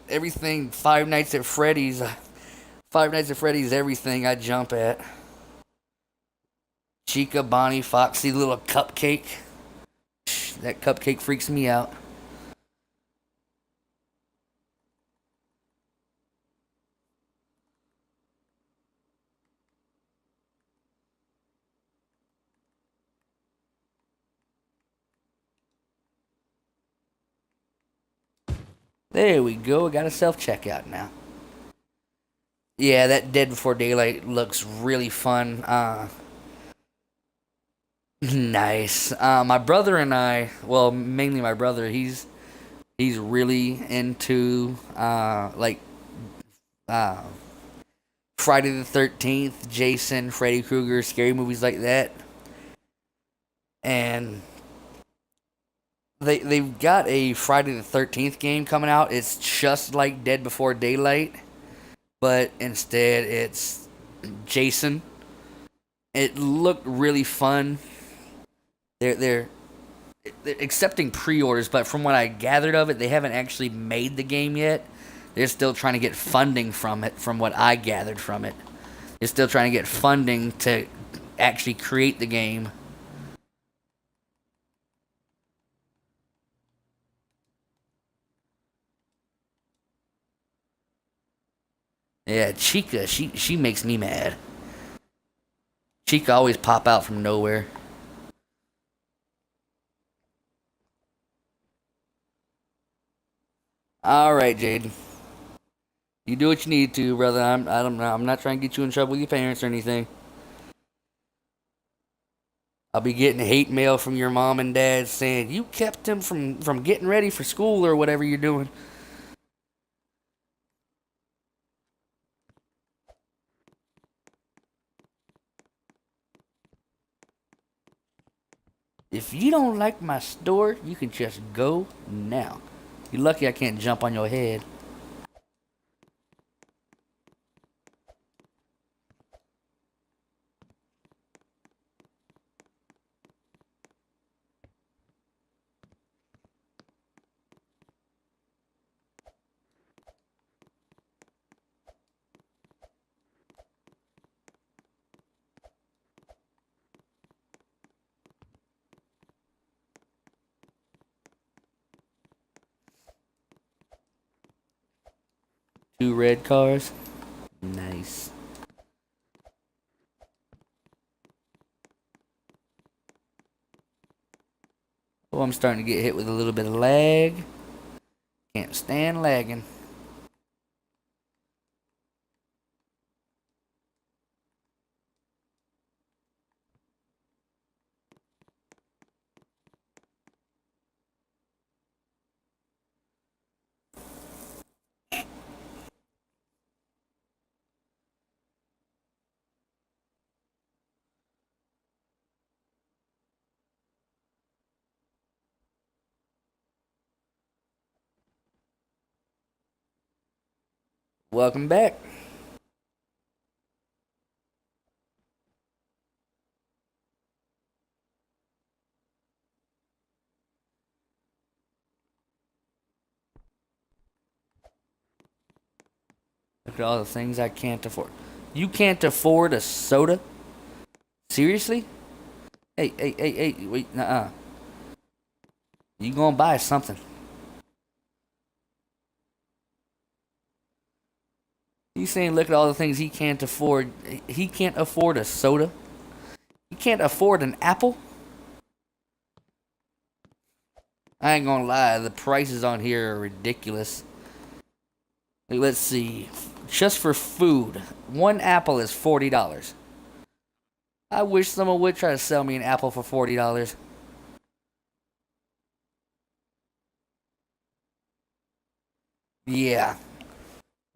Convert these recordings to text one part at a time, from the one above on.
Everything Five Nights at Freddy's. Five Nights at Freddy's, everything I jump at. Chica, Bonnie, Foxy, little cupcake. That cupcake freaks me out. There we go. I got a self checkout now. Yeah, that Dead Before Daylight looks really fun. Nice. My brother and I, well, mainly my brother, he's really into uh Friday the 13th, Jason, Freddy Krueger, scary movies like that. And they've got a Friday the 13th game coming out. It's just like Dead Before Daylight, but instead it's Jason. It looked really fun. They're accepting pre-orders, but from what I gathered of it, they haven't actually made the game yet. They're still trying to get funding from it. From what I gathered from it, they're still trying to get funding to actually create the game. Yeah, Chica, she makes me mad. Chica always pop out from nowhere. All right, Jaden. You do what you need to, brother. I'm not trying to get you in trouble with your parents or anything. I'll be getting hate mail from your mom and dad saying you kept him from getting ready for school or whatever you're doing. If you don't like my store, you can just go now. You're lucky I can't jump on your head. Two red cars. Nice. Oh, I'm starting to get hit with a little bit of lag. Can't stand lagging. Welcome back. Look at all the things I can't afford. You can't afford a soda? Seriously? Hey, wait, nuh-uh. You gonna buy something. He's saying look at all the things he can't afford. He can't afford a soda. He can't afford an apple. I ain't gonna lie, the prices on here are ridiculous. Like, let's see. Just for food, one apple is $40. I wish someone would try to sell me an apple for $40. Yeah.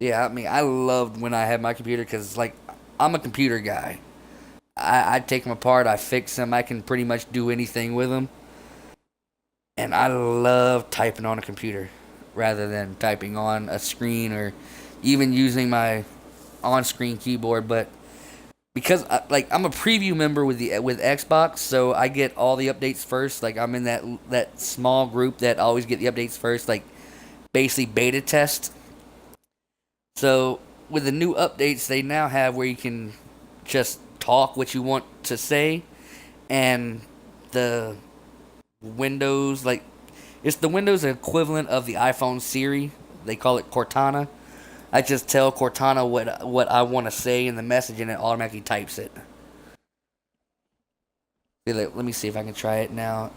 Yeah, I mean, I loved when I had my computer because, like, I'm a computer guy. I take them apart, I fix them, I can pretty much do anything with them. And I love typing on a computer rather than typing on a screen or even using my on-screen keyboard. But because I'm a preview member with Xbox, so I get all the updates first. Like I'm in that small group that always get the updates first. Like basically beta test. So with the new updates, they now have where you can just talk what you want to say, and the Windows, like, it's the Windows equivalent of the iPhone Siri. They call it Cortana. I just tell Cortana what I want to say in the message, and it automatically types it. Let me see if I can try it now.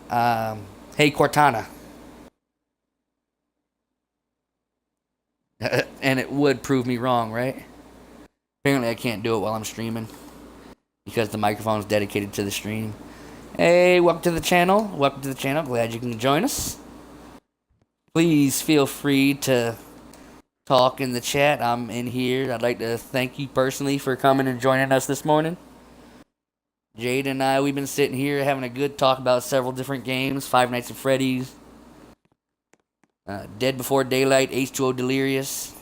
Hey Cortana, and it would prove me wrong, right? Apparently, I can't do it while I'm streaming because the microphone is dedicated to the stream. Hey, welcome to the channel. Welcome to the channel. Glad you can join us. Please feel free to talk in the chat. I'm in here. I'd like to thank you personally for coming and joining us this morning. Jade and I, we've been sitting here having a good talk about several different games. Five Nights at Freddy's, Dead Before Daylight, H2O Delirious.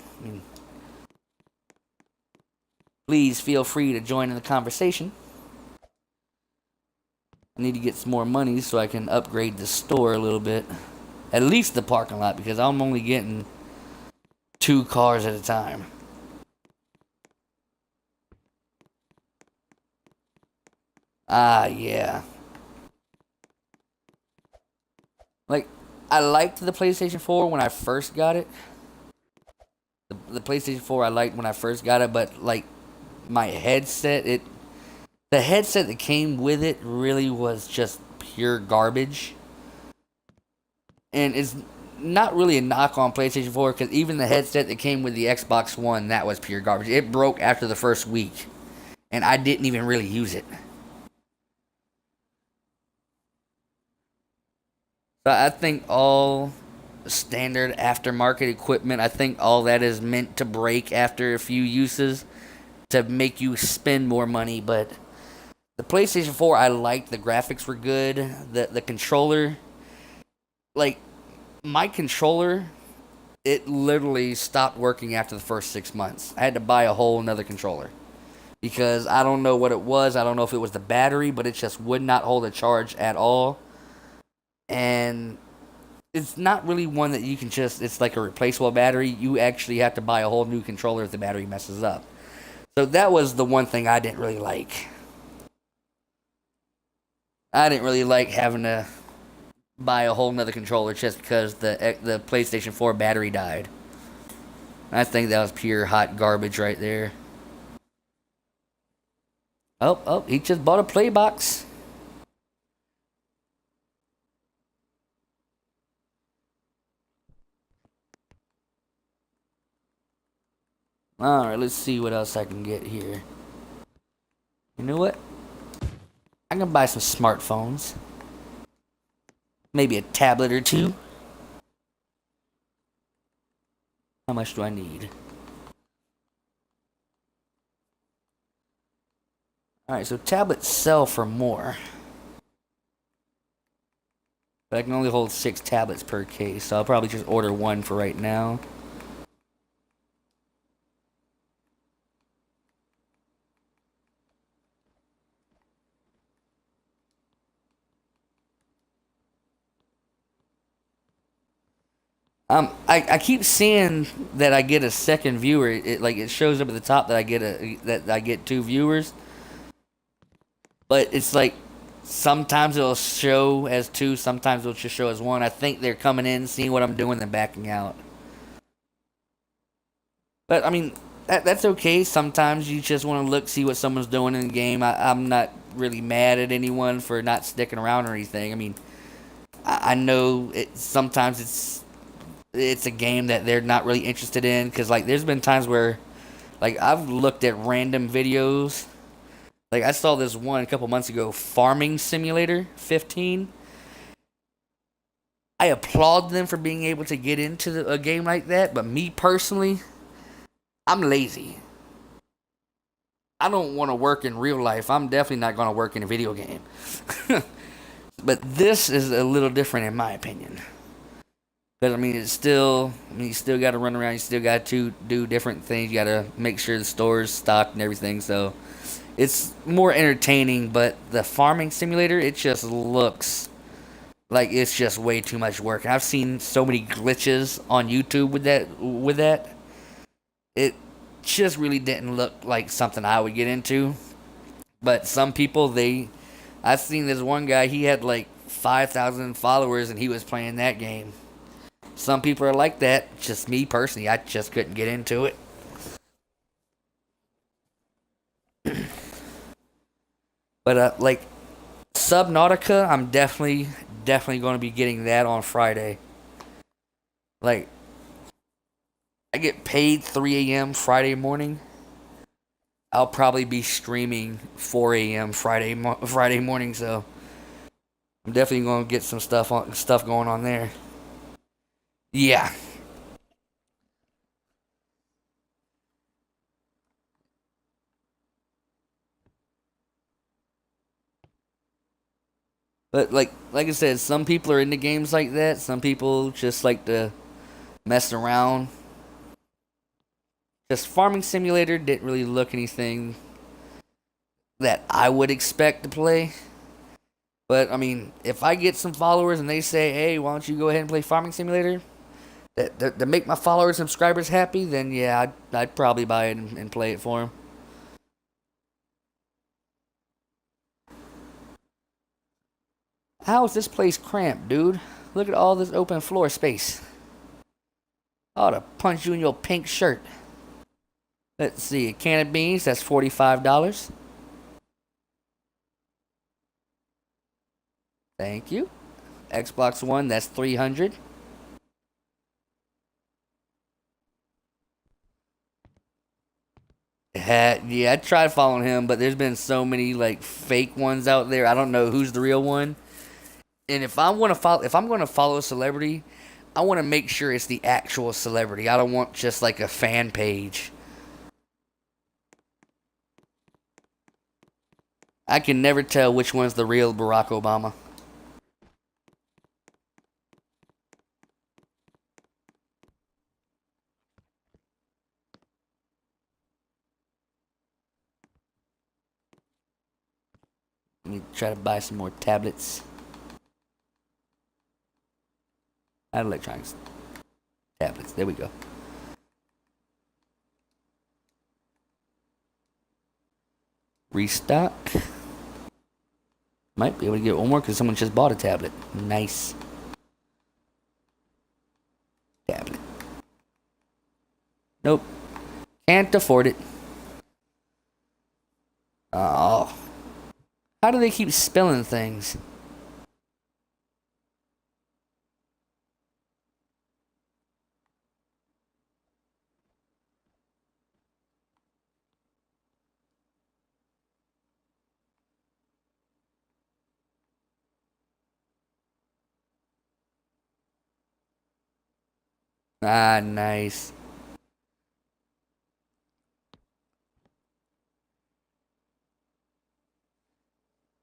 Please feel free to join in the conversation. I need to get some more money so I can upgrade the store a little bit. At least the parking lot, because I'm only getting 2 cars at a time. Yeah. Like, I liked the PlayStation 4 when I first got it. The PlayStation 4 I liked when I first got it, but, like, my headset, the headset that came with it really was just pure garbage. And it's not really a knock on PlayStation 4, because even the headset that came with the Xbox One, that was pure garbage. It broke after the first week, and I didn't even really use it. So I think all standard aftermarket equipment, I think all that is meant to break after a few uses to make you spend more money. But the PlayStation 4, I liked. The graphics were good. The controller, like, my controller, it literally stopped working after the first 6 months. I had to buy a whole another controller because I don't know what it was. I don't know if it was the battery, but it just would not hold a charge at all. And it's not really one that you can just, it's like a replaceable battery. You actually have to buy a whole new controller if the battery messes up. So that was the one thing I didn't really like. I didn't really like having to buy a whole nother controller just because the PlayStation 4 battery died. I think that was pure hot garbage right there. Oh, he just bought a play box. Alright, let's see what else I can get here. You know what? I can buy some smartphones. Maybe a tablet or two. How much do I need? Alright, so tablets sell for more. But I can only hold 6 tablets per case, so I'll probably just order one for right now. I keep seeing that I get a second viewer. It shows up at the top that I get 2 viewers, but it's like sometimes it'll show as 2, sometimes it'll just show as 1. I think they're coming in, seeing what I'm doing, then backing out. But I mean, that's okay. Sometimes you just want to look, see what someone's doing in the game. I'm not really mad at anyone for not sticking around or anything. I mean, I know sometimes it's a game that they're not really interested in, because like there's been times where like I've looked at random videos. Like I saw this one a couple months ago, Farming Simulator 15. I applaud them for being able to get into a game like that, but me personally, I'm lazy. I don't want to work in real life. I'm definitely not going to work in a video game. But this is a little different in my opinion. But I mean, you still got to run around. You still got to do different things. You got to make sure the store's stocked and everything. So it's more entertaining. But the farming simulator, it just looks Like it's just way too much work. And I've seen so many glitches on YouTube with that. It just really didn't look like something I would get into. But some people I've seen this one guy, he had like 5,000 followers and he was playing that game. Some people are like that. Just me personally, I just couldn't get into it. But like Subnautica, I'm definitely going to be getting that on Friday. Like I get paid 3 a.m. Friday morning. I'll probably be streaming 4 a.m. Friday morning, so I'm definitely going to get some stuff going on there. Yeah, but like I said, some people are into games like that. Some people just like to mess around. Just Farming Simulator didn't really look anything that I would expect to play. But I mean, if I get some followers and they say, "Hey, why don't you go ahead and play Farming Simulator?" That make my followers and subscribers happy, then yeah, I'd probably buy it and play it for them. How is this place cramped, dude? Look at all this open floor space. I ought to punch you in your pink shirt. Let's see, a can of beans, that's $45. Thank you. Xbox One, that's 300. Yeah, I tried following him, but there's been so many like fake ones out there. I don't know who's the real one. And if I'm going to follow a celebrity, I want to make sure it's the actual celebrity. I don't want just like a fan page. I can never tell which one's the real Barack Obama. Let me try to buy some more tablets. Electronics tablets. There we go. Restock. Might be able to get one more because someone just bought a tablet. Nice. Tablet. Nope. Can't afford it. Oh. How do they keep spilling things? Ah, nice.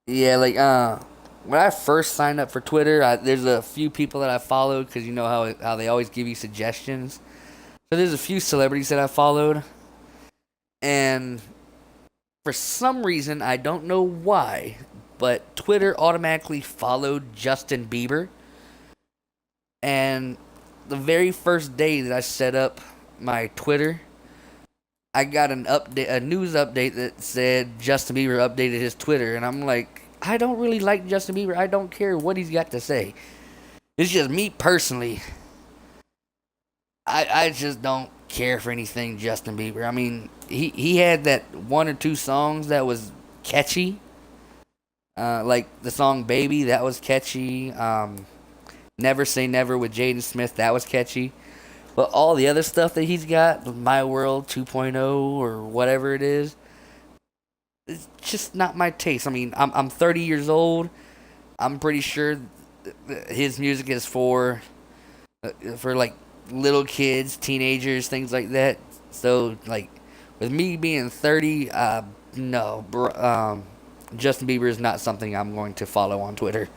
Yeah, like when I first signed up for Twitter, there's a few people that I followed because you know how they always give you suggestions. So there's a few celebrities that I followed, and for some reason I don't know why, but Twitter automatically followed Justin Bieber, and the very first day that I set up my Twitter, I got a news update that said Justin Bieber updated his Twitter, and I'm like, I don't really like Justin Bieber. I don't care what he's got to say. It's just me personally. I just don't care for anything Justin Bieber. I mean, he had that one or two songs that was catchy. Like the song "Baby," that was catchy. "Never Say Never" with Jaden Smith, that was catchy. But all the other stuff that he's got, My World 2.0 or whatever it is, it's just not my taste. I mean, I'm 30 years old. I'm pretty sure his music is for like little kids, teenagers, things like that. So like with me being 30, no, Justin Bieber is not something I'm going to follow on Twitter.